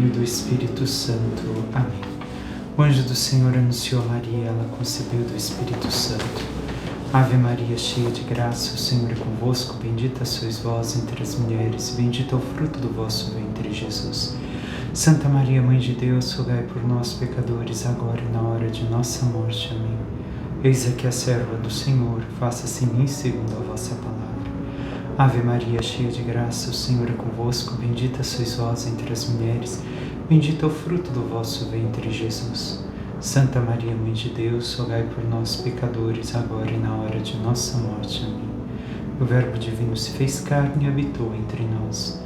Filho e do Espírito Santo. Amém. O anjo do Senhor anunciou a Maria, ela concebeu do Espírito Santo. Ave Maria, cheia de graça, o Senhor é convosco, bendita sois vós entre as mulheres, bendito é o fruto do vosso ventre, Jesus. Santa Maria, Mãe de Deus, rogai por nós, pecadores, agora e na hora de nossa morte. Amém. Eis aqui a serva do Senhor, faça-se em mim segundo a vossa palavra. Ave Maria, cheia de graça, o Senhor é convosco, bendita sois vós entre as mulheres, bendito é o fruto do vosso ventre, Jesus. Santa Maria, Mãe de Deus, rogai por nós, pecadores, agora e na hora de nossa morte. Amém. O Verbo divino se fez carne e habitou entre nós.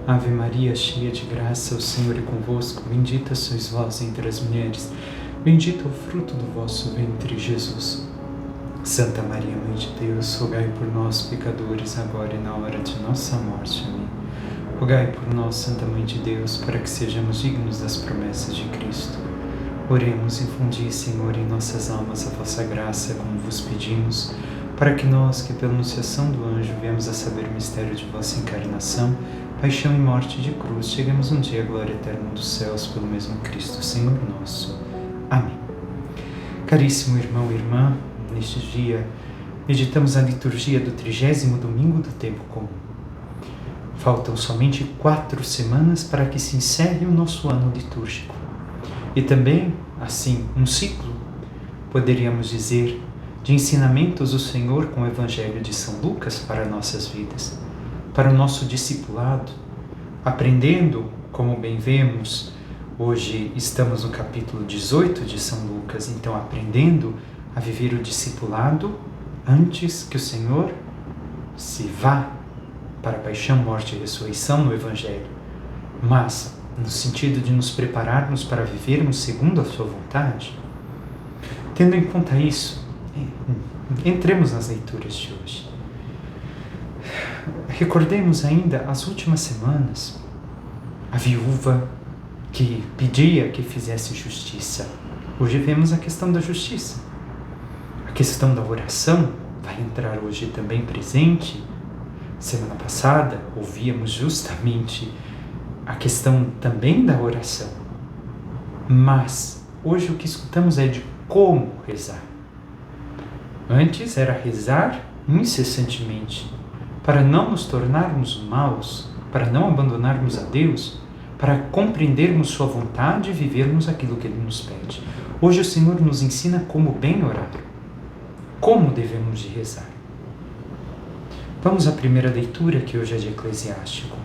Ave Maria, cheia de graça, o Senhor é convosco, bendita sois vós entre as mulheres, bendito é o fruto do vosso ventre, Jesus. Santa Maria, Mãe de Deus, rogai por nós, pecadores, agora e na hora de nossa morte. Amém. Rogai por nós, Santa Mãe de Deus, para que sejamos dignos das promessas de Cristo. Oremos, infundi, Senhor, em nossas almas a vossa graça, como vos pedimos, para que nós, que pela anunciação do anjo viemos a saber o mistério de vossa encarnação, paixão e morte de cruz, cheguemos um dia à glória eterna dos céus, pelo mesmo Cristo, Senhor nosso. Amém. Caríssimo irmão e irmã, neste dia, meditamos a liturgia do 30º domingo do tempo comum. Faltam somente 4 semanas para que se encerre o nosso ano litúrgico. E também, assim, um ciclo, poderíamos dizer, de ensinamentos do Senhor com o Evangelho de São Lucas para nossas vidas, para o nosso discipulado, aprendendo, como bem vemos, hoje estamos no capítulo 18 de São Lucas, então aprendendo a viver o discipulado antes que o Senhor se vá para a paixão, morte e ressurreição no Evangelho, mas no sentido de nos prepararmos para vivermos segundo a sua vontade. Tendo em conta isso, entremos nas leituras de hoje. Recordemos ainda as últimas semanas, a viúva que pedia que fizesse justiça. Hoje vemos a questão da justiça. A questão da oração vai entrar hoje também presente. Semana passada ouvíamos justamente a questão também da oração. Mas hoje o que escutamos é de como rezar. Antes era rezar incessantemente, para não nos tornarmos maus, para não abandonarmos a Deus, para compreendermos sua vontade e vivermos aquilo que Ele nos pede. Hoje o Senhor nos ensina como bem orar. Como devemos de rezar? Vamos à primeira leitura, que hoje é de Eclesiástico.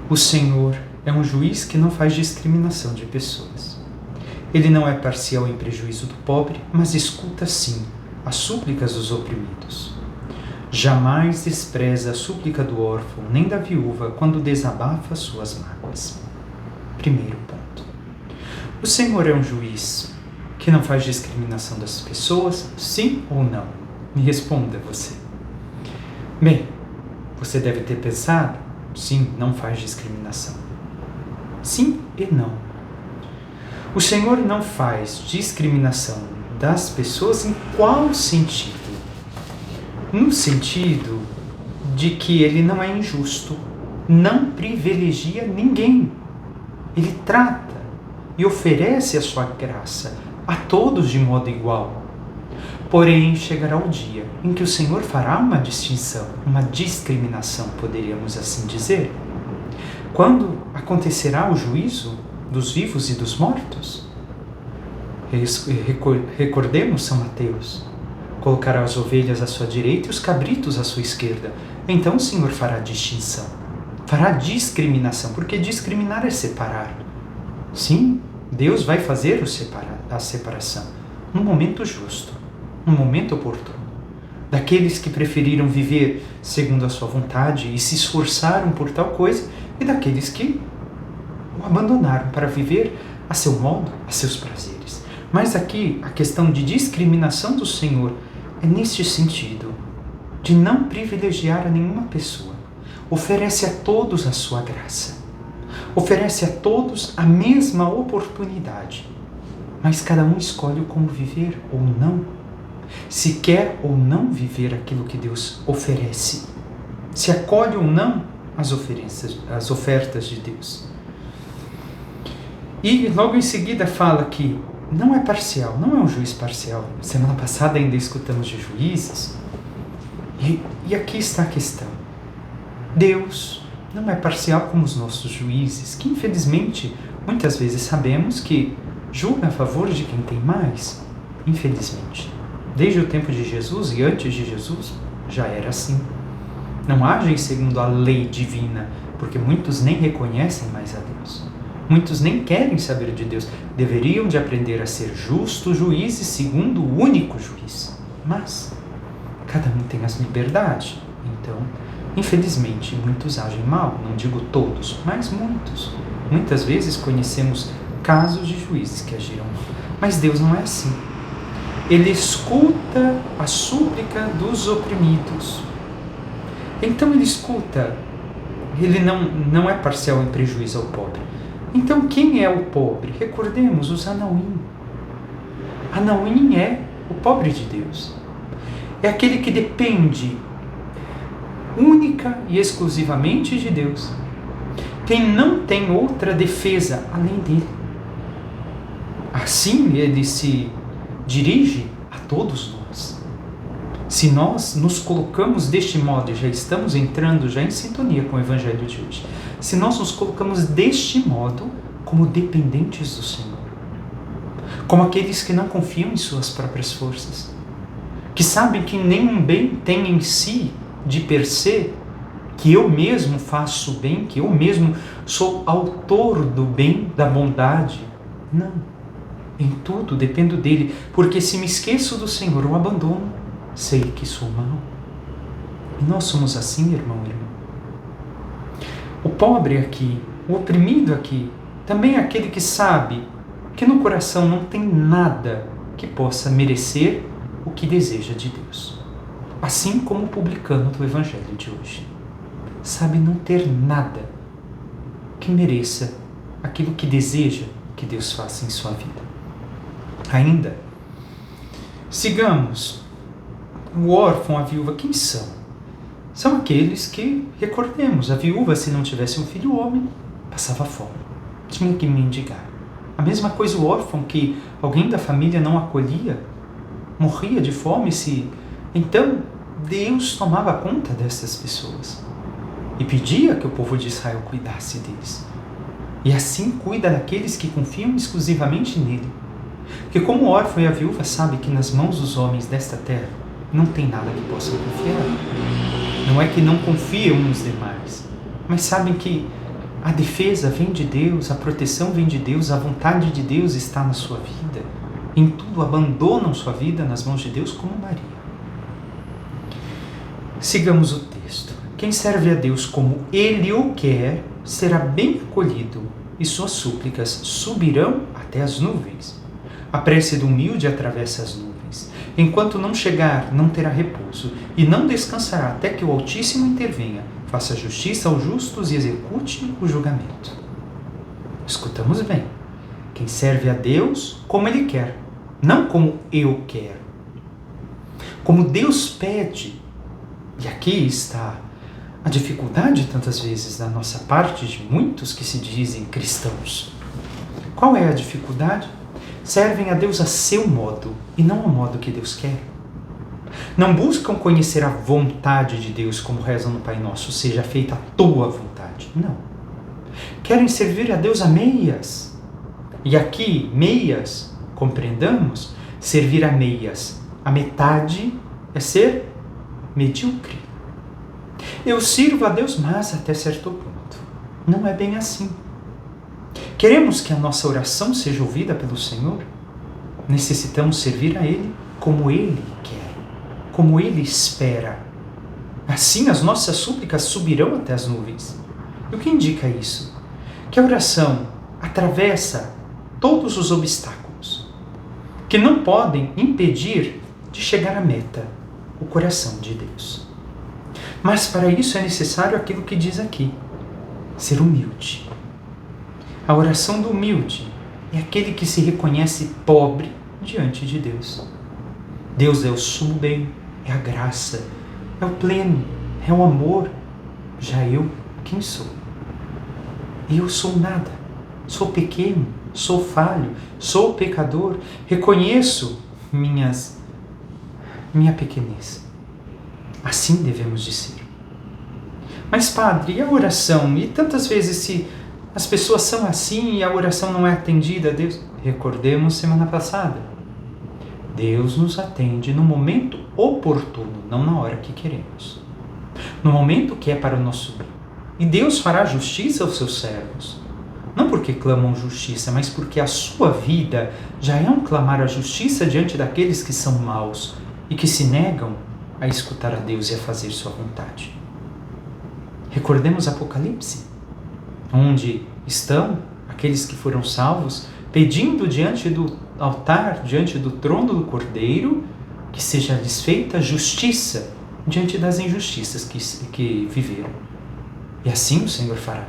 O Senhor é um juiz que não faz discriminação de pessoas. Ele não é parcial em prejuízo do pobre, mas escuta sim as súplicas dos oprimidos. Jamais despreza a súplica do órfão, nem da viúva, quando desabafa suas mágoas. Primeiro ponto. O Senhor é um juiz que não faz discriminação das pessoas, sim ou não? Me responda você. Bem, você deve ter pensado, sim, não faz discriminação. Sim e não. O Senhor não faz discriminação das pessoas em qual sentido? No sentido de que Ele não é injusto, não privilegia ninguém. Ele trata e oferece a sua graça a todos de modo igual. Porém, chegará o dia em que o Senhor fará uma distinção, uma discriminação, poderíamos assim dizer. Quando acontecerá o juízo dos vivos e dos mortos? Recordemos São Mateus. Colocará as ovelhas à sua direita e os cabritos à sua esquerda. Então o Senhor fará distinção, fará discriminação, porque discriminar é separar. Sim, Deus vai fazer a separação no momento justo, no momento oportuno, daqueles que preferiram viver segundo a sua vontade e se esforçaram por tal coisa, e daqueles que o abandonaram para viver a seu modo, a seus prazeres. Mas aqui a questão de discriminação do Senhor é neste sentido, de não privilegiar a nenhuma pessoa. Oferece a todos a sua graça. Oferece a todos a mesma oportunidade, mas cada um escolhe como viver ou não, se quer ou não viver aquilo que Deus oferece, se acolhe ou não as ofertas de Deus. E logo em seguida fala que não é parcial, não é um juiz parcial. Semana passada ainda escutamos de juízes. E aqui está a questão. Deus não é parcial como os nossos juízes, que infelizmente muitas vezes sabemos que julga a favor de quem tem mais. Infelizmente. Desde o tempo de Jesus e antes de Jesus já era assim. Não agem segundo a lei divina, porque muitos nem reconhecem mais a Deus. Muitos nem querem saber de Deus. Deveriam de aprender a ser justos juízes segundo o único juiz. Mas cada um tem a sua liberdade. Então, infelizmente, muitos agem mal. Não digo todos, mas muitos. Muitas vezes conhecemos casos de juízes que agiram mal. Mas Deus não é assim. Ele escuta a súplica dos oprimidos. Então ele escuta. Ele não é parcial em prejuízo ao pobre. Então quem é o pobre? Recordemos os Anauim. Anauim é o pobre de Deus. É aquele que depende única e exclusivamente de Deus. Quem não tem outra defesa além dele. Assim ele se dirige a todos nós. Se nós nos colocamos deste modo, e já estamos entrando já em sintonia com o Evangelho de hoje, se nós nos colocamos deste modo como dependentes do Senhor, como aqueles que não confiam em suas próprias forças, que sabem que nenhum bem tem em si de per se, que eu mesmo faço o bem, que eu mesmo sou autor do bem, da bondade. Não. Em tudo dependo dele, porque se me esqueço do Senhor, o abandono, sei que sou mau. E nós somos assim, irmão e irmã. O pobre aqui, o oprimido aqui, também é aquele que sabe que no coração não tem nada que possa merecer o que deseja de Deus. Assim como o publicano do Evangelho de hoje. Sabe não ter nada que mereça aquilo que deseja que Deus faça em sua vida. Ainda, sigamos. O órfão, a viúva, quem são? São aqueles que, recordemos, a viúva, se não tivesse um filho homem, passava fome. Tinha que mendigar. A mesma coisa o órfão, que alguém da família não acolhia, morria de fome. Então, Deus tomava conta dessas pessoas e pedia que o povo de Israel cuidasse deles. E assim cuida daqueles que confiam exclusivamente nele. Porque como o órfão e a viúva sabem que nas mãos dos homens desta terra não tem nada que possam confiar. Não é que não confiam nos demais, mas sabem que a defesa vem de Deus, a proteção vem de Deus, a vontade de Deus está na sua vida. Em tudo abandonam sua vida nas mãos de Deus como Maria. Sigamos o texto. Quem serve a Deus como Ele o quer, será bem acolhido, e suas súplicas subirão até as nuvens. A prece do humilde atravessa as nuvens. Enquanto não chegar, não terá repouso, e não descansará até que o Altíssimo intervenha, faça justiça aos justos e execute o julgamento. Escutamos bem. Quem serve a Deus como Ele quer, não como eu quero. Como Deus pede. E aqui está a dificuldade, tantas vezes, da nossa parte, de muitos que se dizem cristãos. Qual é a dificuldade? Servem a Deus a seu modo e não ao modo que Deus quer. Não buscam conhecer a vontade de Deus, como rezam no Pai Nosso, seja feita a tua vontade. Não. Querem servir a Deus a meias. E aqui, meias, compreendamos, servir a meias. A metade é ser medíocre. Eu sirvo a Deus, mas até certo ponto. Não é bem assim. Queremos que a nossa oração seja ouvida pelo Senhor? Necessitamos servir a Ele como Ele quer, como Ele espera. Assim as nossas súplicas subirão até as nuvens. E o que indica isso? Que a oração atravessa todos os obstáculos que não podem impedir de chegar à meta, o coração de Deus. Mas para isso é necessário aquilo que diz aqui, ser humilde. A oração do humilde é aquele que se reconhece pobre diante de Deus. Deus é o sumo bem, é a graça, é o pleno, é o amor. Já eu, quem sou? Eu sou nada. Sou pequeno, sou falho, sou pecador, reconheço minha pequenez. Assim devemos de ser. Mas, Padre, e a oração? E tantas vezes se as pessoas são assim e a oração não é atendida a Deus? Recordemos semana passada. Deus nos atende no momento oportuno, não na hora que queremos. No momento que é para o nosso bem. E Deus fará justiça aos seus servos. Não porque clamam justiça, mas porque a sua vida já é um clamar a justiça diante daqueles que são maus e que se negam a escutar a Deus e a fazer sua vontade. Recordemos Apocalipse, onde estão aqueles que foram salvos pedindo diante do altar, diante do trono do Cordeiro, que seja lhes feita justiça diante das injustiças que viveram. E assim o Senhor fará.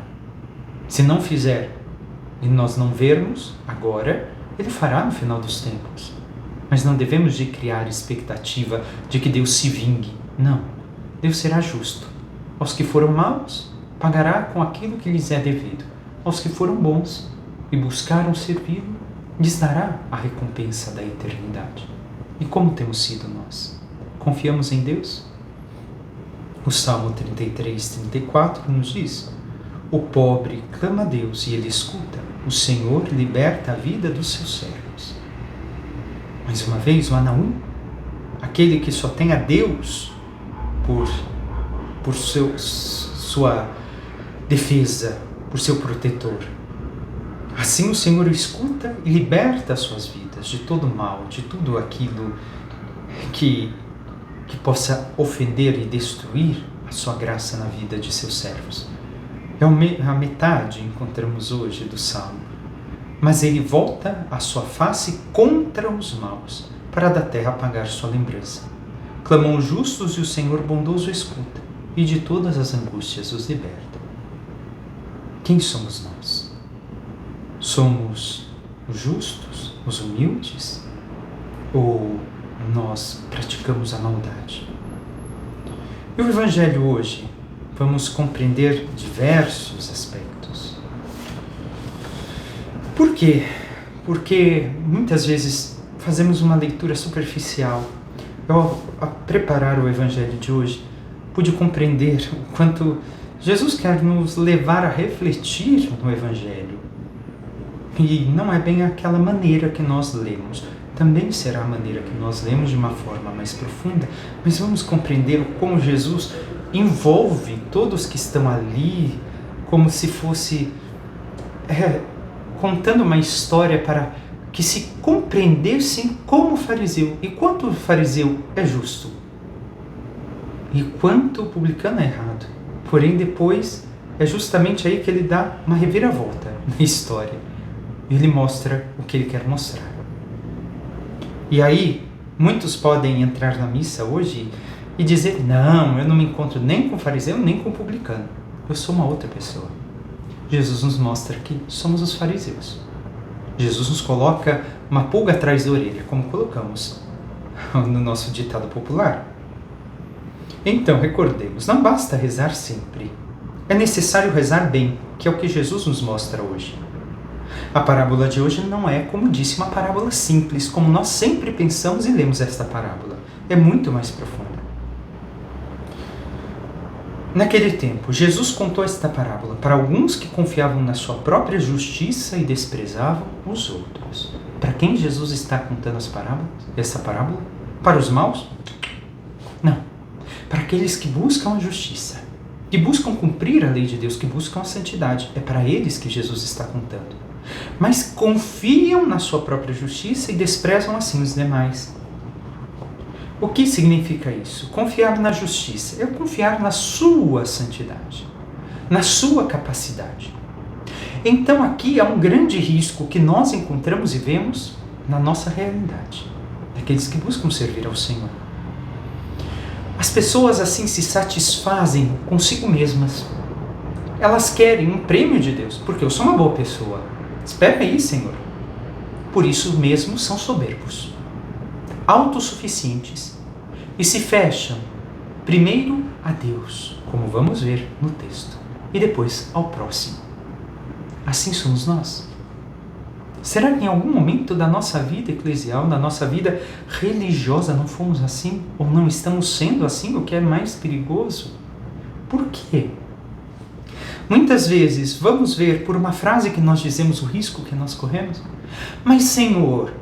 Se não fizer e nós não vermos agora, Ele fará no final dos tempos. Mas não devemos de criar expectativa de que Deus se vingue. Não. Deus será justo. Aos que foram maus, pagará com aquilo que lhes é devido. Aos que foram bons e buscaram servi-lo, lhes dará a recompensa da eternidade. E como temos sido nós? Confiamos em Deus? O Salmo 33, 34 nos diz: o pobre clama a Deus e Ele escuta. O Senhor liberta a vida dos seus servos. Mais uma vez, o Anaum, aquele que só tem a Deus por sua defesa, por seu protetor. Assim o Senhor escuta e liberta as suas vidas de todo mal, de tudo aquilo que possa ofender e destruir a sua graça na vida de seus servos. É a metade, encontramos hoje, do Salmo. Mas ele volta a sua face contra os maus, para da terra apagar sua lembrança. Clamam os justos e o Senhor bondoso escuta, e de todas as angústias os liberta. Quem somos nós? Somos os justos, os humildes? Ou nós praticamos a maldade? E o Evangelho hoje, vamos compreender diversos aspectos. Por quê? Porque muitas vezes fazemos uma leitura superficial. Eu, ao preparar o Evangelho de hoje, pude compreender o quanto Jesus quer nos levar a refletir no Evangelho. E não é bem aquela maneira que nós lemos. Também será a maneira que nós lemos de uma forma mais profunda, mas vamos compreender como Jesus envolve todos que estão ali, como se fosse contando uma história para que se compreendessem como o fariseu. E quanto o fariseu é justo, e quanto o publicano é errado. Porém, depois, é justamente aí que ele dá uma reviravolta na história. Ele mostra o que ele quer mostrar. E aí, muitos podem entrar na missa hoje e dizer: não, eu não me encontro nem com o fariseu, nem com o publicano. Eu sou uma outra pessoa. Jesus nos mostra que somos os fariseus. Jesus nos coloca uma pulga atrás da orelha, como colocamos no nosso ditado popular. Então, recordemos, não basta rezar sempre. É necessário rezar bem, que é o que Jesus nos mostra hoje. A parábola de hoje não é, como disse, uma parábola simples, como nós sempre pensamos e lemos esta parábola. É muito mais profunda. Naquele tempo, Jesus contou esta parábola para alguns que confiavam na sua própria justiça e desprezavam os outros. Para quem Jesus está contando essa parábola? Para os maus? Não. Para aqueles que buscam a justiça, que buscam cumprir a lei de Deus, que buscam a santidade. É para eles que Jesus está contando. Mas confiam na sua própria justiça e desprezam assim os demais. O que significa isso? Confiar na justiça é confiar na sua santidade, na sua capacidade. Então aqui há um grande risco que nós encontramos e vemos na nossa realidade, daqueles que buscam servir ao Senhor. As pessoas assim se satisfazem consigo mesmas. Elas querem um prêmio de Deus, porque eu sou uma boa pessoa. Espera aí, Senhor. Por isso mesmo são soberbos, autossuficientes, e se fecham primeiro a Deus, como vamos ver no texto, e depois ao próximo. assim somos nós? Será que em algum momento da nossa vida eclesial, da nossa vida religiosa, não fomos assim? Ou não estamos sendo assim, o que é mais perigoso? Por quê? Muitas vezes vamos ver por uma frase que nós dizemos o risco que nós corremos. Mas Senhor,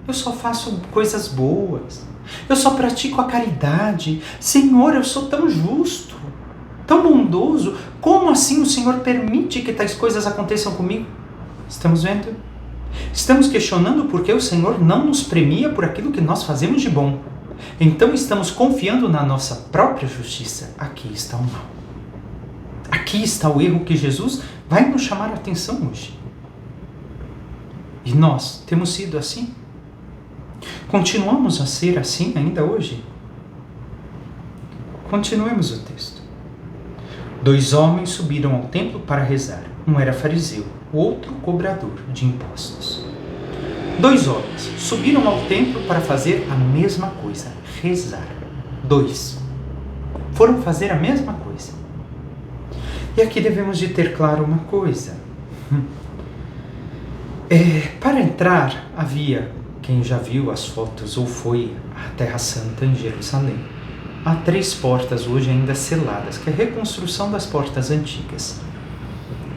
eu só faço coisas boas. Eu só pratico a caridade. Senhor, eu sou tão justo, tão bondoso. Como assim o Senhor permite que tais coisas aconteçam comigo? Estamos vendo? Estamos questionando por que o Senhor não nos premia por aquilo que nós fazemos de bom. Então estamos confiando na nossa própria justiça. Aqui está o mal. Aqui está o erro que Jesus vai nos chamar a atenção hoje. E nós temos sido assim? Continuamos a ser assim ainda hoje? Continuemos o texto. 2 homens subiram ao templo para rezar. Um era fariseu, o outro cobrador de impostos. 2 homens subiram ao templo para fazer a mesma coisa, rezar. 2 foram fazer a mesma coisa. E aqui devemos de ter claro uma coisa. Para entrar, havia, quem já viu as fotos ou foi à Terra Santa em Jerusalém, há 3 portas hoje ainda seladas, que é a reconstrução das portas antigas.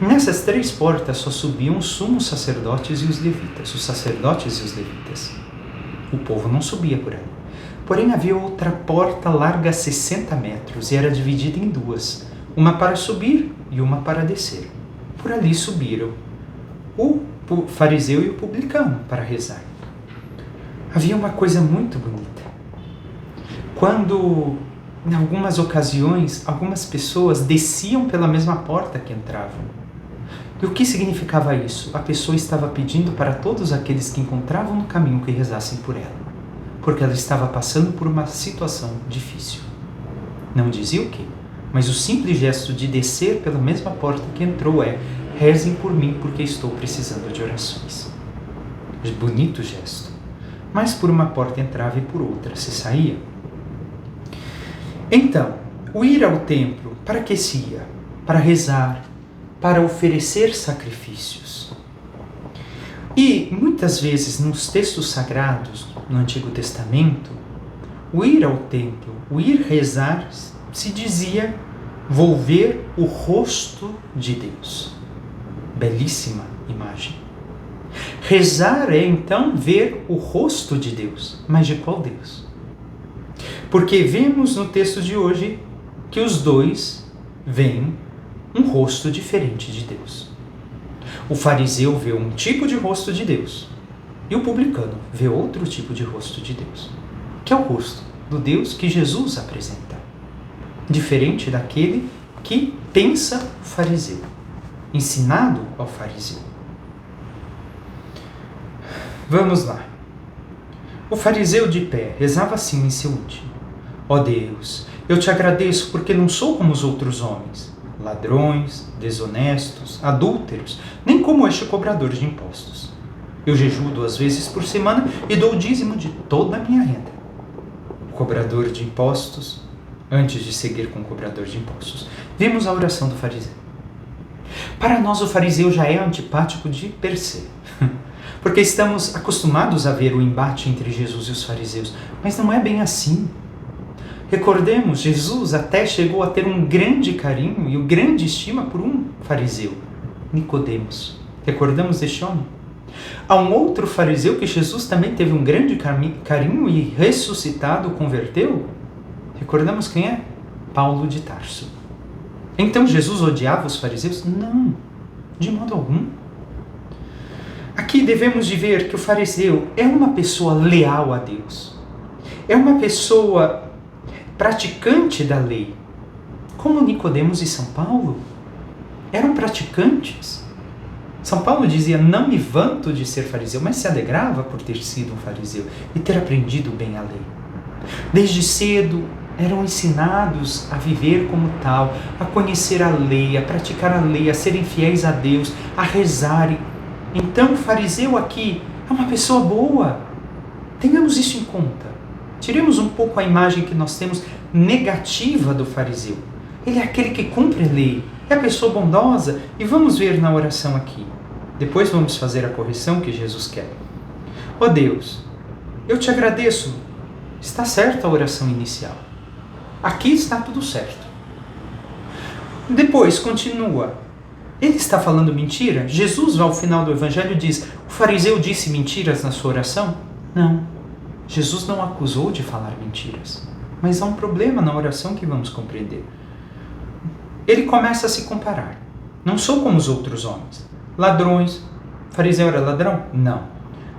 Nessas 3 portas só subiam os sumos sacerdotes e os levitas, os sacerdotes e os levitas. O povo não subia por ali. Porém havia outra porta larga 60 metros e era dividida em 2, uma para subir e uma para descer. Por ali subiram o fariseu e o publicano para rezar. Havia uma coisa muito bonita. Quando, em algumas ocasiões, algumas pessoas desciam pela mesma porta que entravam. E o que significava isso? A pessoa estava pedindo para todos aqueles que encontravam no caminho que rezassem por ela, porque ela estava passando por uma situação difícil. Não dizia o quê? Mas o simples gesto de descer pela mesma porta que entrou é: rezem por mim porque estou precisando de orações. Bonito gesto. Mas por uma porta entrava e por outra se saía. Então, o ir ao templo, para que se ia? Para rezar, para oferecer sacrifícios. E muitas vezes nos textos sagrados, no Antigo Testamento, o ir ao templo, o ir rezar, se dizia: vou ver o rosto de Deus. Belíssima imagem. Rezar é então ver o rosto de Deus. Mas de qual Deus? Porque vemos no texto de hoje que os 2 veem um rosto diferente de Deus. O fariseu vê um tipo de rosto de Deus e o publicano vê outro tipo de rosto de Deus, que é o rosto do Deus que Jesus apresenta, diferente daquele que pensa o fariseu, ensinado ao fariseu. Vamos lá. O fariseu de pé rezava assim em seu íntimo: ó Deus, eu te agradeço porque não sou como os outros homens, ladrões, desonestos, adúlteros, nem como este cobrador de impostos. Eu jejuo 2 vezes por semana e dou o dízimo de toda a minha renda. O cobrador de impostos, antes de seguir com o cobrador de impostos, vimos a oração do fariseu. Para nós o fariseu já é antipático de per se, porque estamos acostumados a ver o embate entre Jesus e os fariseus, mas não é bem assim. Recordemos, Jesus até chegou a ter um grande carinho e grande estima por um fariseu, Nicodemos. Recordamos deste homem? Há um outro fariseu que Jesus também teve um grande carinho e ressuscitado converteu. Recordamos quem é? Paulo de Tarso. Então Jesus odiava os fariseus? Não, de modo algum. Aqui devemos de ver que o fariseu é uma pessoa leal a Deus. É uma pessoa praticante da lei, como Nicodemos e São Paulo. Eram praticantes. São Paulo dizia: não me vanto de ser fariseu, mas se alegrava por ter sido um fariseu e ter aprendido bem a lei. Desde cedo eram ensinados a viver como tal, a conhecer a lei, a praticar a lei, a serem fiéis a Deus, a rezarem. Então o fariseu aqui é uma pessoa boa. Tenhamos isso em conta. Tiremos um pouco a imagem que nós temos negativa do fariseu. Ele é aquele que cumpre a lei, é a pessoa bondosa, e vamos ver na oração aqui. Depois vamos fazer a correção que Jesus quer. Ó Deus, eu te agradeço. Está certa a oração inicial. Aqui está tudo certo. Depois continua. Ele está falando mentira? Jesus, ao final do evangelho, diz: o fariseu disse mentiras na sua oração? Não. Jesus não acusou de falar mentiras. Mas há um problema na oração que vamos compreender. Ele começa a se comparar. Não sou como os outros homens. Ladrões. Fariseu era ladrão? Não.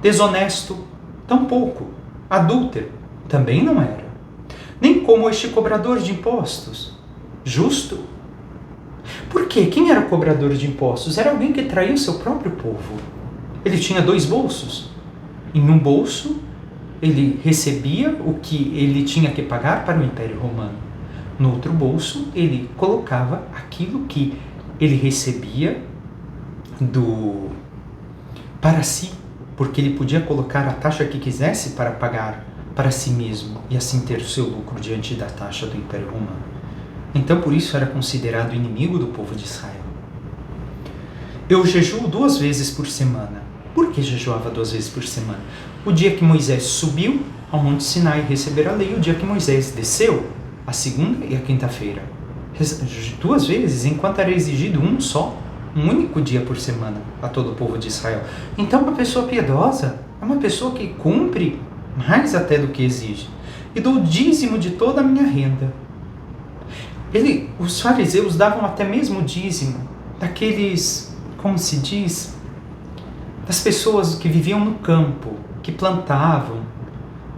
Desonesto? Tampouco. Adúltero? Também não era. Nem como este cobrador de impostos. Justo? Por quê? Quem era o cobrador de impostos? Era alguém que traía o seu próprio povo. Ele tinha 2 bolsos. Em um bolso, ele recebia o que ele tinha que pagar para o Império Romano. No outro bolso, ele colocava aquilo que ele recebia para si, porque ele podia colocar a taxa que quisesse para pagar para si mesmo e assim ter o seu lucro diante da taxa do Império Romano. Então, por isso, era considerado inimigo do povo de Israel. Eu jejuo 2 vezes por semana. Por que jejuava 2 vezes por semana? O dia que Moisés subiu ao Monte Sinai receber a lei, o dia que Moisés desceu, a segunda e a quinta-feira. 2 vezes, enquanto era exigido um único dia por semana a todo o povo de Israel. Então, uma pessoa piedosa é uma pessoa que cumpre mais até do que exige. E dou o dízimo de toda a minha renda. Os fariseus davam até mesmo o dízimo daqueles, como se diz, das pessoas que viviam no campo, que plantavam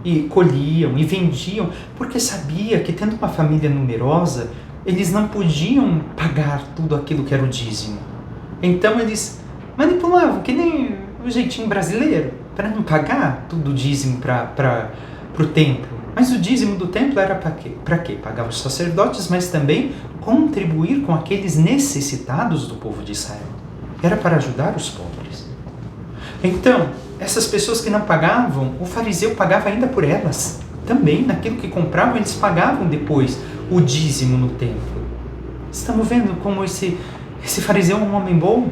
e colhiam e vendiam, porque sabia que, tendo uma família numerosa, eles não podiam pagar tudo aquilo que era o dízimo. Então eles manipulavam, que nem o jeitinho brasileiro, para não pagar tudo o dízimo para o templo. Mas o dízimo do templo era para quê? Para quê? Pagava os sacerdotes, mas também contribuir com aqueles necessitados do povo de Israel. Era para ajudar os pobres. Então, essas pessoas que não pagavam, o fariseu pagava ainda por elas. Também, naquilo que compravam, eles pagavam depois o dízimo no templo. Estamos vendo como esse fariseu é um homem bom?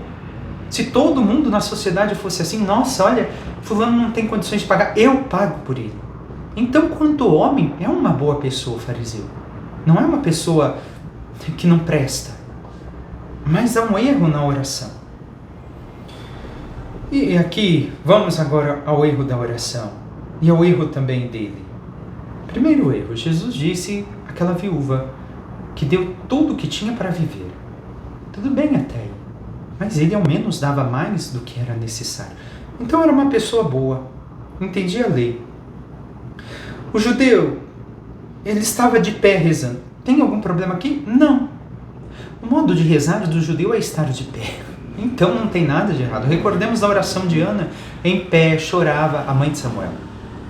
Se todo mundo na sociedade fosse assim, nossa, olha, fulano não tem condições de pagar, eu pago por ele. Então, quanto homem, é uma boa pessoa, fariseu. Não é uma pessoa que não presta. Mas há um erro na oração. E aqui, vamos agora ao erro da oração. E ao erro também dele. Primeiro erro, Jesus disse àquela viúva que deu tudo o que tinha para viver. Tudo bem até aí. Mas ele ao menos dava mais do que era necessário. Então era uma pessoa boa. Entendia a lei. O judeu, ele estava de pé rezando. Tem algum problema aqui? Não. O modo de rezar do judeu é estar de pé. Então não tem nada de errado. Recordemos da oração de Ana. Em pé chorava, a mãe de Samuel.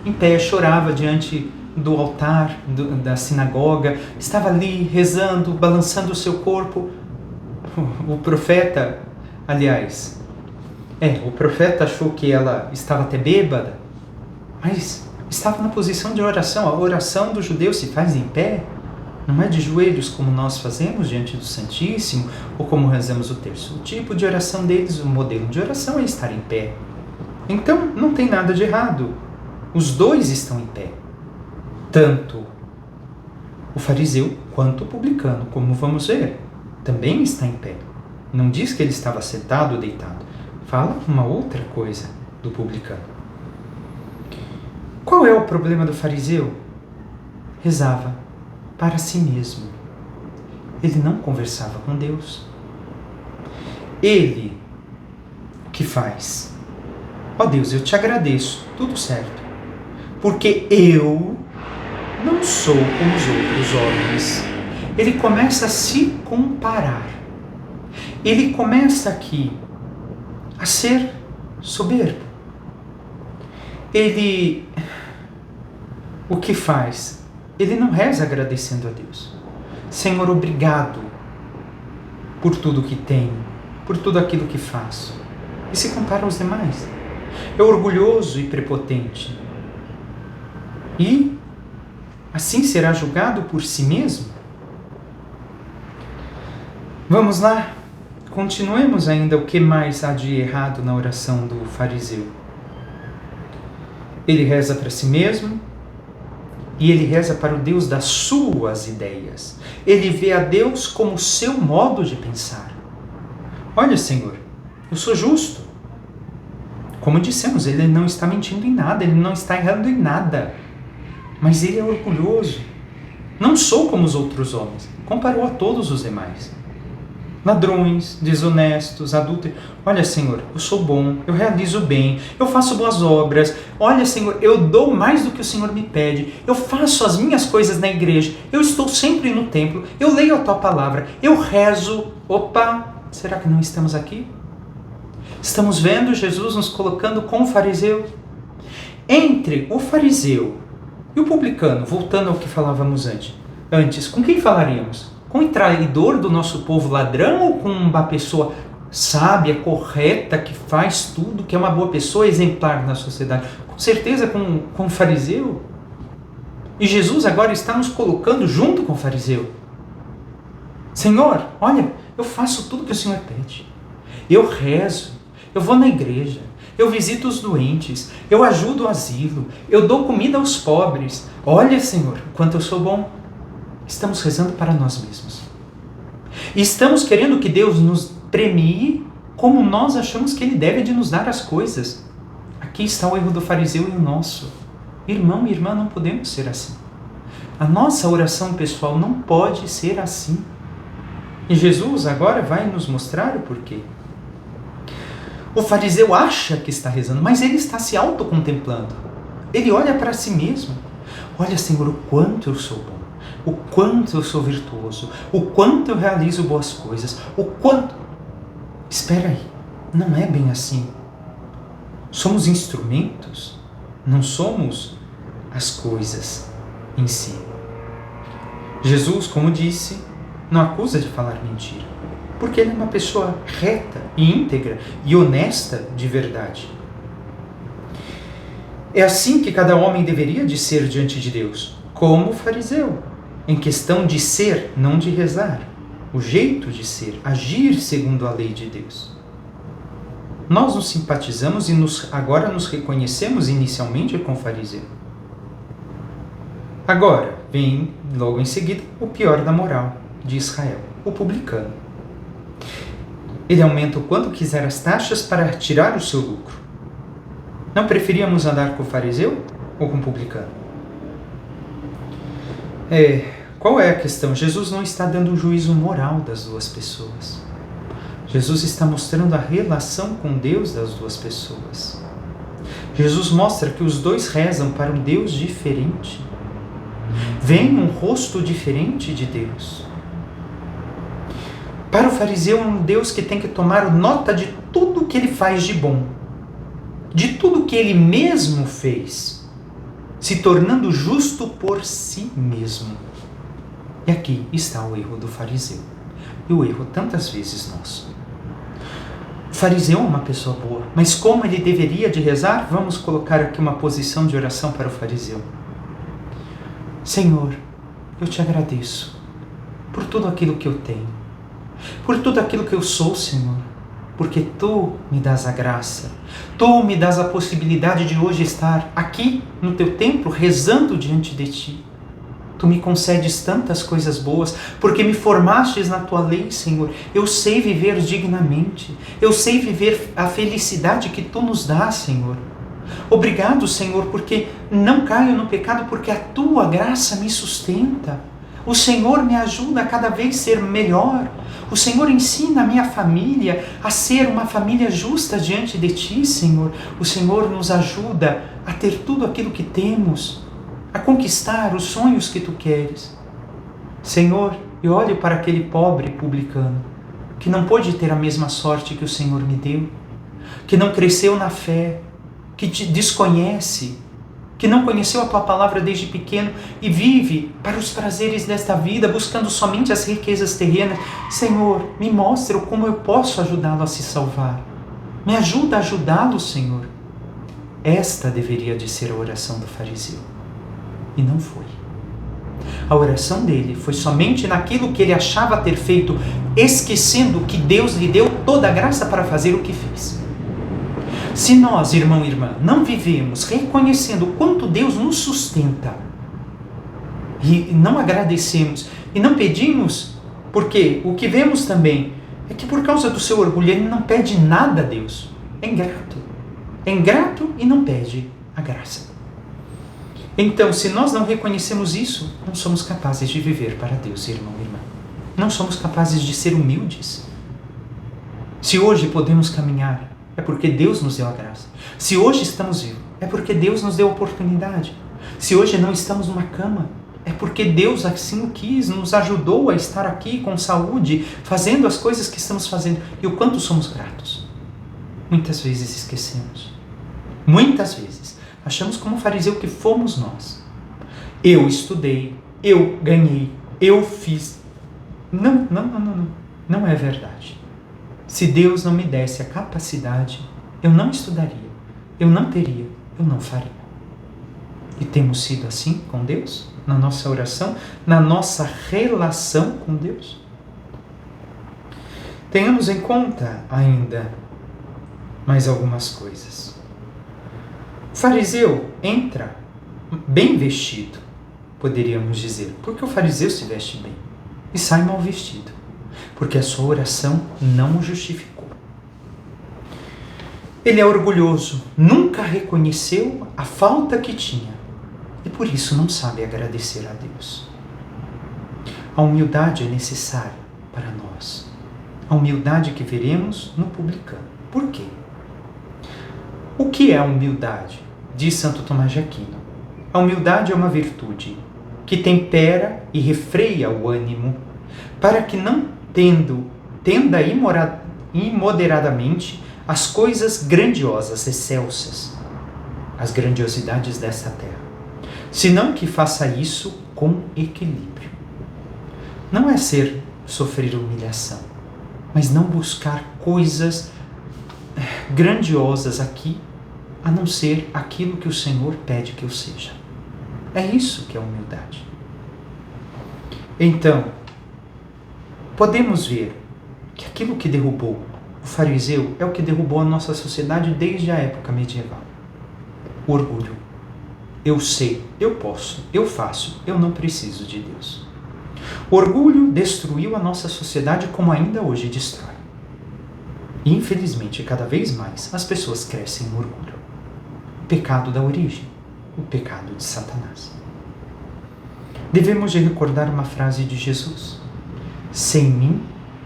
Em pé chorava diante do altar da sinagoga. Estava ali rezando, balançando o seu corpo. O profeta, aliás, o profeta achou que ela estava até bêbada. Mas estava na posição de oração. A oração do judeu se faz em pé. Não é de joelhos como nós fazemos diante do Santíssimo ou como rezamos o terço. O tipo de oração deles, o modelo de oração é estar em pé. Então não tem nada de errado. Os dois estão em pé. Tanto o fariseu quanto o publicano, como vamos ver, também está em pé. Não diz que ele estava sentado ou deitado. Fala uma outra coisa do publicano. Qual é o problema do fariseu? Rezava para si mesmo. Ele não conversava com Deus. Ele, o que faz? Ó Deus, eu te agradeço, tudo certo. Porque eu não sou como os outros homens. Ele começa a se comparar. Ele começa aqui a ser soberbo. Ele, o que faz? Ele não reza agradecendo a Deus. Senhor, obrigado por tudo que tenho, por tudo aquilo que faço. E se compara aos demais. É orgulhoso e prepotente. E assim será julgado por si mesmo? Vamos lá. continuemos ainda o que mais há de errado na oração do fariseu. Ele reza para si mesmo e ele reza para o Deus das suas ideias. Ele vê a Deus como seu modo de pensar. Olha, Senhor, eu sou justo. Como dissemos, ele não está mentindo em nada, ele não está errando em nada. Mas ele é orgulhoso. Não sou como os outros homens. Comparou a todos os demais. Ladrões, desonestos, adúlteros. Olha, Senhor, eu sou bom, eu realizo bem, eu faço boas obras. Olha, Senhor, eu dou mais do que o Senhor me pede. Eu faço as minhas coisas na igreja. Eu estou sempre no templo. Eu leio a tua palavra. Eu rezo. Opa, será que não estamos aqui? Estamos vendo Jesus nos colocando com o fariseu. Entre o fariseu e o publicano, voltando ao que falávamos antes, com quem falaríamos? Com o traidor do nosso povo, ladrão, ou com uma pessoa sábia, correta, que faz tudo, que é uma boa pessoa, exemplar na sociedade? Com certeza com o fariseu. E Jesus agora está nos colocando junto com o fariseu. Senhor, olha, eu faço tudo que o Senhor pede. Eu rezo, eu vou na igreja, eu visito os doentes, eu ajudo o asilo, eu dou comida aos pobres. Olha, Senhor, o quanto eu sou bom. Estamos rezando para nós mesmos. E estamos querendo que Deus nos premie como nós achamos que Ele deve de nos dar as coisas. Aqui está o erro do fariseu e o nosso. Irmão e irmã, não podemos ser assim. A nossa oração pessoal não pode ser assim. E Jesus agora vai nos mostrar o porquê. O fariseu acha que está rezando, mas ele está se autocontemplando. Ele olha para si mesmo. Olha, Senhor, o quanto eu sou bom. O quanto eu sou virtuoso. O quanto eu realizo boas coisas. O quanto... Espera aí. Não é bem assim. Somos instrumentos. Não somos as coisas em si. Jesus, como disse, não acusa de falar mentira. Porque ele é uma pessoa reta e íntegra e honesta de verdade. É assim que cada homem deveria de ser diante de Deus, como o fariseu, em questão de ser, não de rezar, o jeito de ser, agir segundo a lei de Deus. Nós nos simpatizamos e agora nos reconhecemos inicialmente com o fariseu. Agora, vem logo em seguida o pior da moral de Israel, o publicano. Ele aumenta o quanto quiser as taxas para tirar o seu lucro. Não preferíamos andar com o fariseu ou com o publicano? Qual é a questão? Jesus não está dando um juízo moral das duas pessoas. Jesus está mostrando a relação com Deus das duas pessoas. Jesus mostra que os dois rezam para um Deus diferente. Vem um rosto diferente de Deus. Para o fariseu é um Deus que tem que tomar nota de tudo que ele faz de bom, de tudo que ele mesmo fez, se tornando justo por si mesmo. E aqui está o erro do fariseu, e o erro tantas vezes nosso. O fariseu é uma pessoa boa, mas como ele deveria de rezar? Vamos colocar aqui uma posição de oração para o fariseu. Senhor, eu te agradeço por tudo aquilo que eu tenho, por tudo aquilo que eu sou, Senhor, porque Tu me dás a graça, Tu me dás a possibilidade de hoje estar aqui no Teu templo, rezando diante de Ti. Tu me concedes tantas coisas boas, porque me formastes na Tua lei, Senhor. Eu sei viver dignamente, eu sei viver a felicidade que Tu nos dás, Senhor. Obrigado, Senhor, porque não caio no pecado, porque a Tua graça me sustenta. O Senhor me ajuda a cada vez ser melhor. O Senhor ensina a minha família a ser uma família justa diante de Ti, Senhor. O Senhor nos ajuda a ter tudo aquilo que temos, a conquistar os sonhos que Tu queres. Senhor, eu olho para aquele pobre publicano, que não pôde ter a mesma sorte que o Senhor me deu, que não cresceu na fé, que Te desconhece, que não conheceu a Tua palavra desde pequeno e vive para os prazeres desta vida, buscando somente as riquezas terrenas. Senhor, me mostra como eu posso ajudá-lo a se salvar. Me ajuda a ajudá-lo, Senhor. Esta deveria de ser a oração do fariseu. E não foi. A oração dele foi somente naquilo que ele achava ter feito, esquecendo que Deus lhe deu toda a graça para fazer o que fez. Se nós, irmão e irmã, não vivemos reconhecendo o quanto Deus nos sustenta, e não agradecemos, e não pedimos, porque o que vemos também é que por causa do seu orgulho ele não pede nada a Deus. É ingrato. É ingrato e não pede a graça. Então, se nós não reconhecemos isso, não somos capazes de viver para Deus, irmão e irmã. Não somos capazes de ser humildes. Se hoje podemos caminhar, é porque Deus nos deu a graça. Se hoje estamos vivos, é porque Deus nos deu a oportunidade. Se hoje não estamos numa cama, é porque Deus assim o quis, nos ajudou a estar aqui com saúde, fazendo as coisas que estamos fazendo. E o quanto somos gratos. Muitas vezes esquecemos. Muitas vezes achamos como fariseu que fomos nós. Eu estudei, eu ganhei, eu fiz. Não. Não é verdade. Se Deus não me desse a capacidade, eu não estudaria, eu não teria, eu não faria. E temos sido assim com Deus? Na nossa oração, na nossa relação com Deus? Tenhamos em conta ainda mais algumas coisas. O fariseu entra bem vestido, poderíamos dizer, porque o fariseu se veste bem, e sai mal vestido, porque a sua oração não o justificou. Ele é orgulhoso, nunca reconheceu a falta que tinha, e por isso não sabe agradecer a Deus. A humildade é necessária para nós. A humildade que veremos no publicano. Por quê? O que é a humildade? Diz Santo Tomás de Aquino. A humildade é uma virtude que tempera e refreia o ânimo, para que não tenda imoderadamente as coisas grandiosas, excelsas, as grandiosidades desta terra, senão que faça isso com equilíbrio. Não é sofrer humilhação, mas não buscar coisas grandiosas aqui, a não ser aquilo que o Senhor pede que eu seja. É isso que é humildade. Então, podemos ver que aquilo que derrubou o fariseu é o que derrubou a nossa sociedade desde a época medieval. O orgulho. Eu sei, eu posso, eu faço, eu não preciso de Deus. O orgulho destruiu a nossa sociedade como ainda hoje destrói. E infelizmente, cada vez mais, as pessoas crescem no orgulho. O pecado da origem, o pecado de Satanás. Devemos de recordar uma frase de Jesus. Sem mim,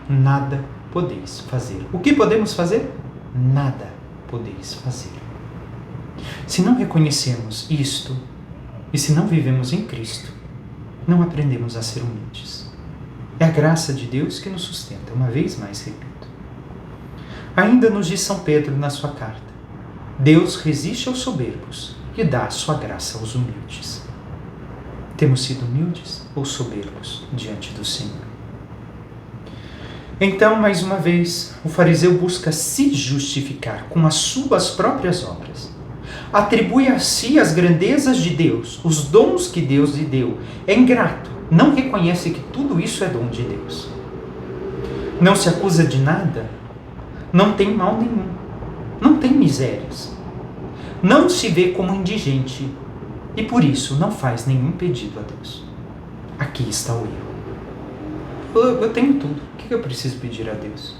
nada podeis fazer. O que podemos fazer? Nada podeis fazer. Se não reconhecemos isto, e se não vivemos em Cristo, não aprendemos a ser humildes. É a graça de Deus que nos sustenta, uma vez mais repito. Ainda nos diz São Pedro na sua carta, Deus resiste aos soberbos e dá a sua graça aos humildes. Temos sido humildes ou soberbos diante do Senhor? Então, mais uma vez, o fariseu busca se justificar com as suas próprias obras. Atribui a si as grandezas de Deus, os dons que Deus lhe deu. É ingrato, não reconhece que tudo isso é dom de Deus. Não se acusa de nada, não tem mal nenhum, não tem misérias. Não se vê como indigente e por isso não faz nenhum pedido a Deus. Aqui está o erro. Eu tenho tudo, o que eu preciso pedir a Deus?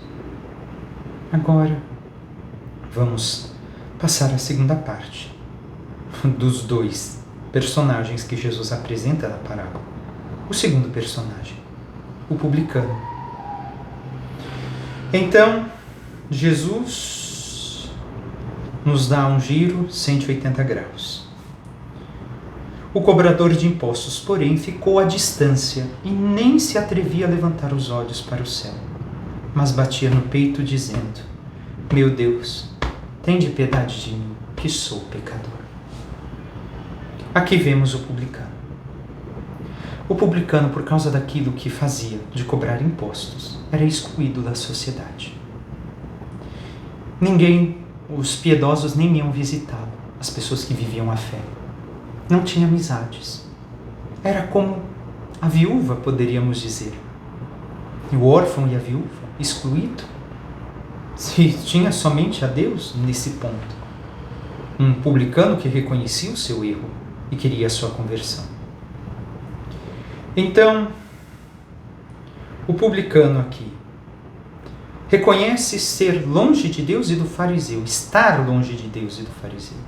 Agora, vamos passar a segunda parte dos dois personagens que Jesus apresenta na parábola. O segundo personagem, o publicano. Então, Jesus nos dá um giro 180 graus. O cobrador de impostos, porém, ficou à distância e nem se atrevia a levantar os olhos para o céu, mas batia no peito dizendo, meu Deus, tende piedade de mim, que sou pecador. Aqui vemos o publicano. O publicano, por causa daquilo que fazia, de cobrar impostos, era excluído da sociedade. Os piedosos nem iam visitá-lo, as pessoas que viviam a fé. Não tinha amizades. Era como A viúva, poderíamos dizer. E o órfão e a viúva, excluído. Se tinha somente a Deus nesse ponto. Um publicano que reconhecia o seu erro e queria a sua conversão. Então, o publicano aqui reconhece ser longe de Deus e do fariseu, estar longe de Deus e do fariseu.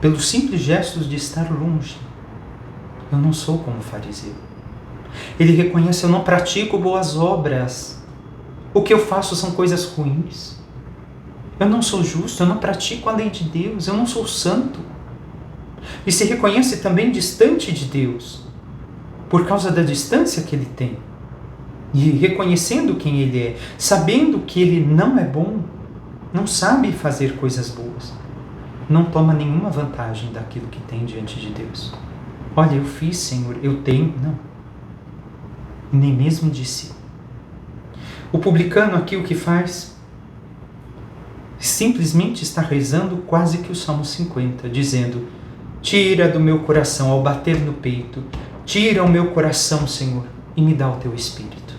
Pelos simples gestos de estar longe. Eu não sou como fariseu. Ele reconhece, eu não pratico boas obras. O que eu faço são coisas ruins. Eu não sou justo, eu não pratico a lei de Deus, eu não sou santo. E se reconhece também distante de Deus, por causa da distância que ele tem. E reconhecendo quem ele é, sabendo que ele não é bom, não sabe fazer coisas boas, não toma nenhuma vantagem daquilo que tem diante de Deus. Olha, eu fiz, Senhor, eu tenho. Não. Nem mesmo de si. O publicano aqui o que faz? Simplesmente está rezando quase que o Salmo 50, dizendo: tira do meu coração, ao bater no peito, tira o meu coração, Senhor, e me dá o teu Espírito.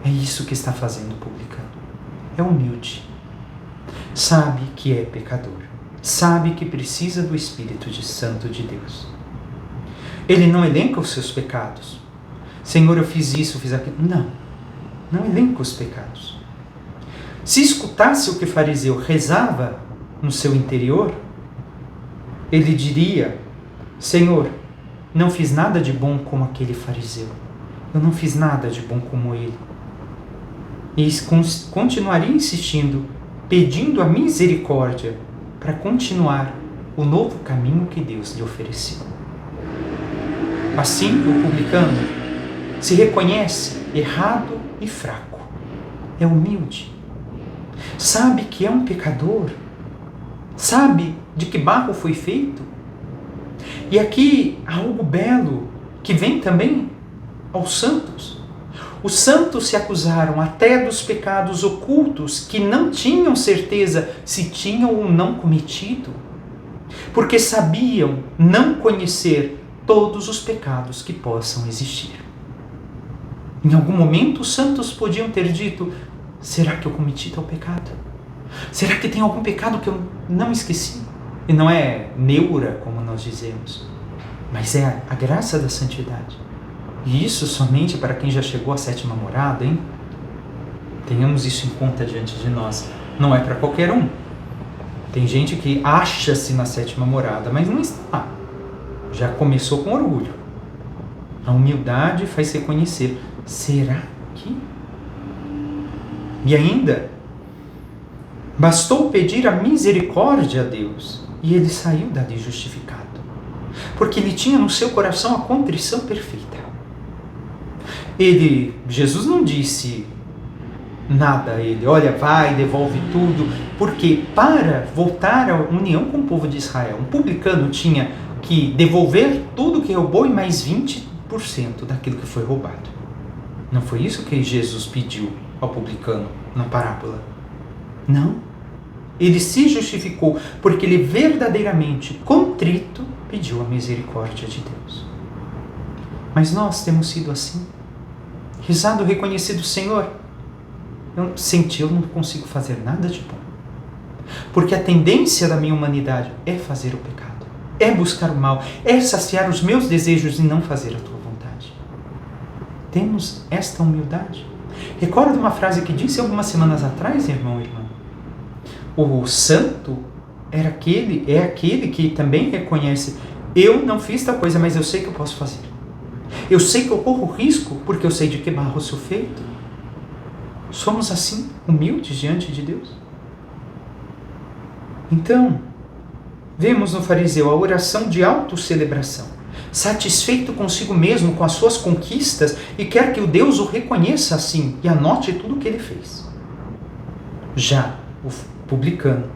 É isso que está fazendo o publicano. É humilde. Sabe que é pecador. Sabe que precisa do Espírito Santo de Deus. Ele não elenca os seus pecados. Senhor, eu fiz isso, fiz aquilo. Não. Não elenca os pecados. Se escutasse o que o fariseu rezava no seu interior, ele diria: Senhor, não fiz nada de bom como aquele fariseu. Eu não fiz nada de bom como ele. E continuaria insistindo, pedindo a misericórdia para continuar o novo caminho que Deus lhe ofereceu. Assim, o publicano se reconhece errado e fraco. É humilde. Sabe que é um pecador. Sabe de que barro foi feito. E aqui há algo belo que vem também aos santos. Os santos se acusaram até dos pecados ocultos que não tinham certeza se tinham ou não cometido, porque sabiam não conhecer todos os pecados que possam existir. Em algum momento os santos podiam ter dito: será que eu cometi tal pecado? Será que tem algum pecado que eu não esqueci? E não é neura, como nós dizemos, mas é a graça da santidade. E isso somente para quem já chegou à 7ª morada, hein? Tenhamos isso em conta diante de nós. Não é para qualquer um. Tem gente que acha-se na 7ª morada, mas não está. Já começou com orgulho. A humildade faz reconhecer. Será que? E ainda, bastou pedir a misericórdia a Deus e ele saiu dali justificado. Porque ele tinha no seu coração a contrição perfeita. Jesus não disse nada a ele: olha, vai, devolve tudo. Porque para voltar à união com o povo de Israel, um publicano tinha que devolver tudo que roubou e mais 20% daquilo que foi roubado. Não foi isso que Jesus pediu ao publicano na parábola. Não. Ele se justificou porque ele verdadeiramente, contrito, pediu a misericórdia de Deus. Mas nós temos sido assim. Rezado, reconhecido: Senhor, eu não consigo fazer nada de bom. Porque a tendência da minha humanidade é fazer o pecado, é buscar o mal, é saciar os meus desejos e não fazer a tua vontade. Temos esta humildade. Recorda uma frase que disse algumas semanas atrás, irmão e irmã? O santo é aquele que também reconhece: eu não fiz tal coisa, mas eu sei que eu posso fazer. Eu sei que eu corro risco porque eu sei de que barro sou feito. Somos assim, humildes diante de Deus. Então, vemos no fariseu a oração de autocelebração, satisfeito consigo mesmo com as suas conquistas e quer que o Deus o reconheça assim e anote tudo o que ele fez. Já o publicano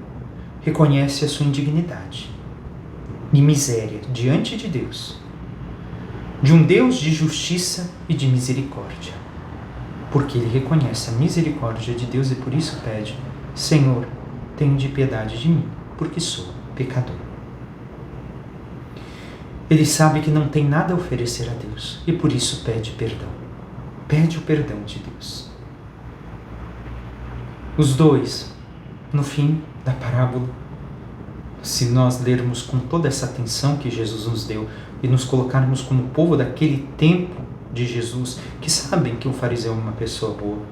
reconhece a sua indignidade e miséria diante de Deus, de um Deus de justiça e de misericórdia, porque ele reconhece a misericórdia de Deus e por isso pede: Senhor, tende piedade de mim, porque sou pecador. Ele sabe que não tem nada a oferecer a Deus e por isso pede perdão. Pede o perdão de Deus. Os dois, no fim da parábola, se nós lermos com toda essa atenção que Jesus nos deu e nos colocarmos como povo daquele tempo de Jesus, que sabem que o fariseu é uma pessoa boa,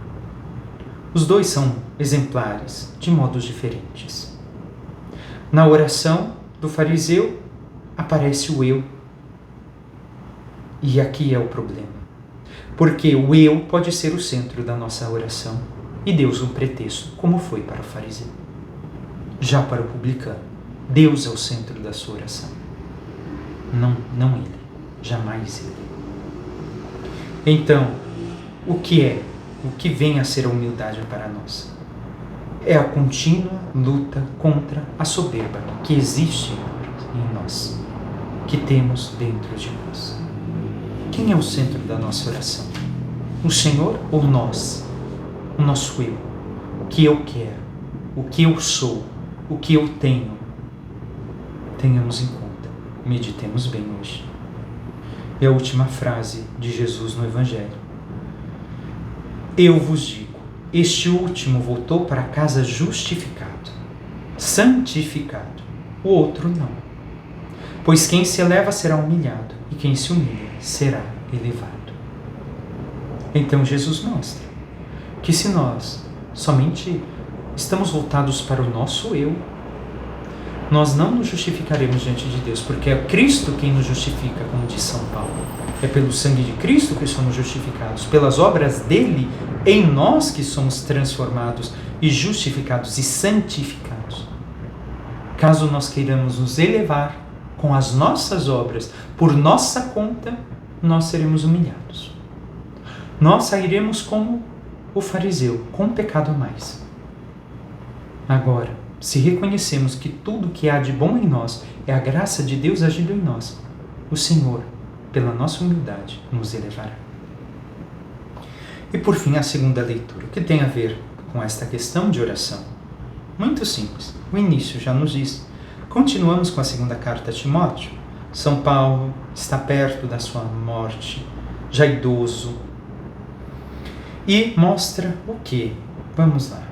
os dois são exemplares de modos diferentes. Na oração do fariseu aparece o eu. E aqui é o problema. Porque o eu pode ser o centro da nossa oração e Deus um pretexto, como foi para o fariseu. Já para o publicano, Deus é o centro da sua oração. Não ele, jamais ele. Então, o que vem a ser a humildade para nós? É a contínua luta contra a soberba que existe em nós, que temos dentro de nós. Quem é o centro da nossa oração? O Senhor ou nós? O nosso eu? O que eu quero? O que eu sou? O que eu tenho? Tenhamos em conta. Meditemos bem hoje. E a última frase de Jesus no Evangelho. Eu vos digo, este último voltou para casa justificado, santificado, o outro não. Pois quem se eleva será humilhado, e quem se humilha será elevado. Então Jesus mostra que se nós somente estamos voltados para o nosso eu, nós não nos justificaremos diante de Deus, porque é Cristo quem nos justifica, como diz São Paulo. É pelo sangue de Cristo que somos justificados, pelas obras dele em nós que somos transformados e justificados e santificados. Caso nós queiramos nos elevar com as nossas obras, por nossa conta, nós seremos humilhados. Nós sairemos como o fariseu, com um pecado a mais. Agora, se reconhecemos que tudo que há de bom em nós é a graça de Deus agindo em nós, o Senhor, pela nossa humildade, nos elevará. E por fim, a segunda leitura, que tem a ver com esta questão de oração. Muito simples. O início já nos diz. Continuamos com a segunda carta a Timóteo. São Paulo está perto da sua morte, já idoso. E mostra o quê? Vamos lá.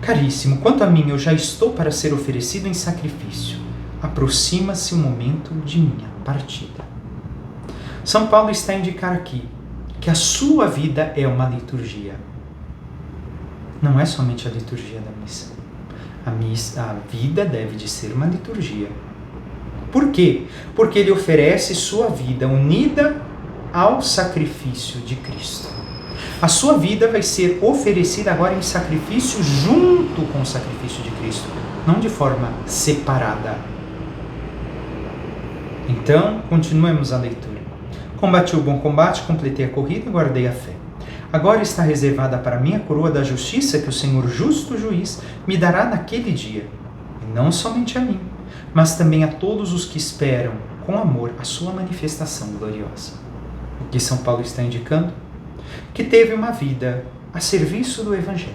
Caríssimo, quanto a mim, eu já estou para ser oferecido em sacrifício. Aproxima-se o momento de minha partida. São Paulo está a indicar aqui que a sua vida é uma liturgia. Não é somente a liturgia da missa. A vida deve de ser uma liturgia. Por quê? Porque ele oferece sua vida unida ao sacrifício de Cristo. A sua vida vai ser oferecida agora em sacrifício junto com o sacrifício de Cristo, não de forma separada. Então, continuemos a leitura. Combati o bom combate, completei a corrida e guardei a fé. Agora está reservada para mim a coroa da justiça que o Senhor justo juiz me dará naquele dia. E não somente a mim, mas também a todos os que esperam com amor a sua manifestação gloriosa. O que São Paulo está indicando? Que teve uma vida a serviço do Evangelho.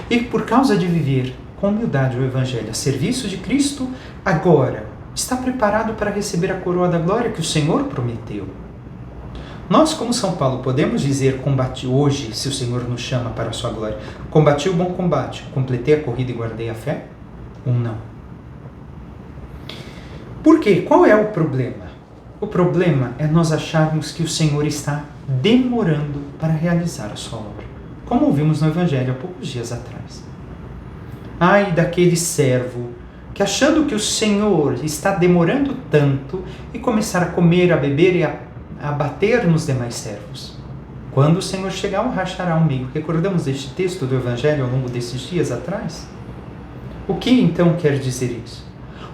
E por causa de viver com humildade o Evangelho a serviço de Cristo, agora está preparado para receber a coroa da glória que o Senhor prometeu. Nós, como São Paulo, podemos dizer, combati hoje, se o Senhor nos chama para a sua glória, combati o bom combate, completei a corrida e guardei a fé? Ou não? Por quê? Qual é o problema? O problema é nós acharmos que o Senhor está demorando para realizar a sua obra, como ouvimos no Evangelho há poucos dias atrás. Ai daquele servo que, achando que o Senhor está demorando tanto, e começar a comer, a beber e a bater nos demais servos. Quando o Senhor chegar, o rachará ao meio. Recordamos este texto do Evangelho ao longo desses dias atrás? O que então quer dizer isso?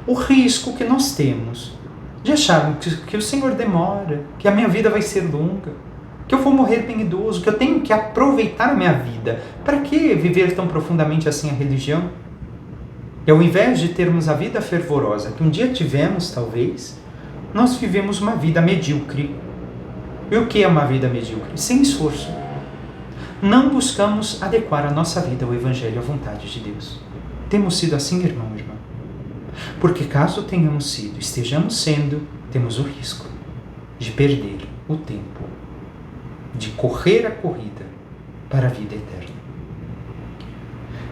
O risco que nós temos de acharmos que o Senhor demora, que a minha vida vai ser longa, que eu vou morrer bem idoso, que eu tenho que aproveitar a minha vida. Para que viver tão profundamente assim a religião? E ao invés de termos a vida fervorosa que um dia tivemos, talvez, nós vivemos uma vida medíocre. E o que é uma vida medíocre? Sem esforço. Não buscamos adequar a nossa vida ao Evangelho, à vontade de Deus. Temos sido assim, irmão e irmã? Porque caso tenhamos sido, estejamos sendo, temos o risco de perder o tempo, de correr a corrida para a vida eterna.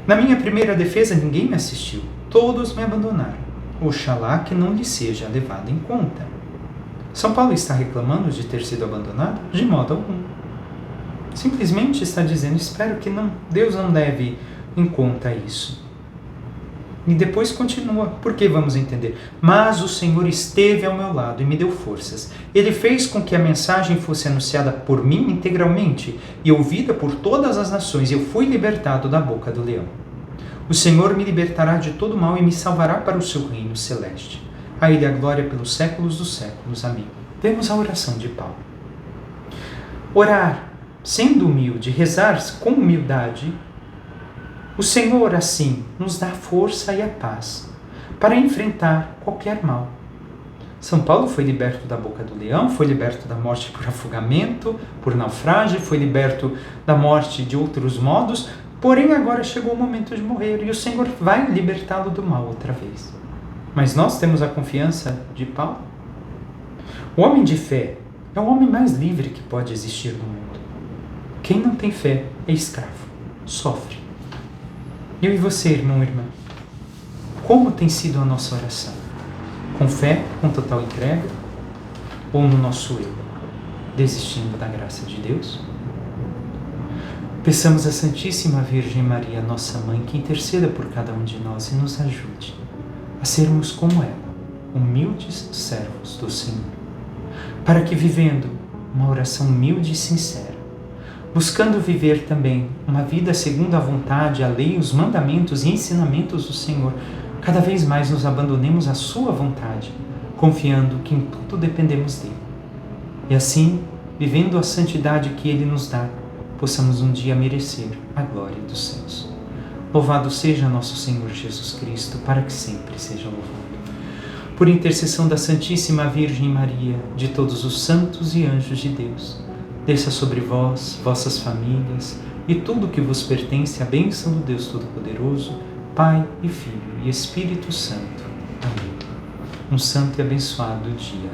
Na minha primeira defesa, ninguém me assistiu. Todos me abandonaram. Oxalá que não lhe seja levado em conta. São Paulo está reclamando de ter sido abandonado? De modo algum. Simplesmente está dizendo, espero que não, Deus não leve em conta isso. E depois continua, porque vamos entender. Mas o Senhor esteve ao meu lado e me deu forças. Ele fez com que a mensagem fosse anunciada por mim integralmente e ouvida por todas as nações, e eu fui libertado da boca do leão. O Senhor me libertará de todo mal e me salvará para o seu reino celeste. A Ele a glória pelos séculos dos séculos. Amém. Vemos a oração de Paulo. Orar, sendo humilde, rezar com humildade, o Senhor, assim, nos dá força e a paz para enfrentar qualquer mal. São Paulo foi liberto da boca do leão, foi liberto da morte por afogamento, por naufrágio, foi liberto da morte de outros modos, porém agora chegou o momento de morrer e o Senhor vai libertá-lo do mal outra vez. Mas nós temos a confiança de Paulo? O homem de fé é o homem mais livre que pode existir no mundo. Quem não tem fé é escravo, sofre. Eu e você, irmão e irmã, como tem sido a nossa oração? Com fé, com total entrega? Ou no nosso eu, desistindo da graça de Deus? Peçamos à Santíssima Virgem Maria, nossa Mãe, que interceda por cada um de nós e nos ajude a sermos como ela, humildes servos do Senhor, para que, vivendo uma oração humilde e sincera, buscando viver também uma vida segundo a vontade, a lei, os mandamentos e ensinamentos do Senhor, cada vez mais nos abandonemos à sua vontade, confiando que em tudo dependemos dele. E assim, vivendo a santidade que ele nos dá, possamos um dia merecer a glória dos céus. Louvado seja nosso Senhor Jesus Cristo, para que sempre seja louvado. Por intercessão da Santíssima Virgem Maria, de todos os santos e anjos de Deus, desça sobre vós, vossas famílias e tudo que vos pertence a bênção do Deus Todo-Poderoso, Pai e Filho e Espírito Santo. Amém. Um santo e abençoado dia.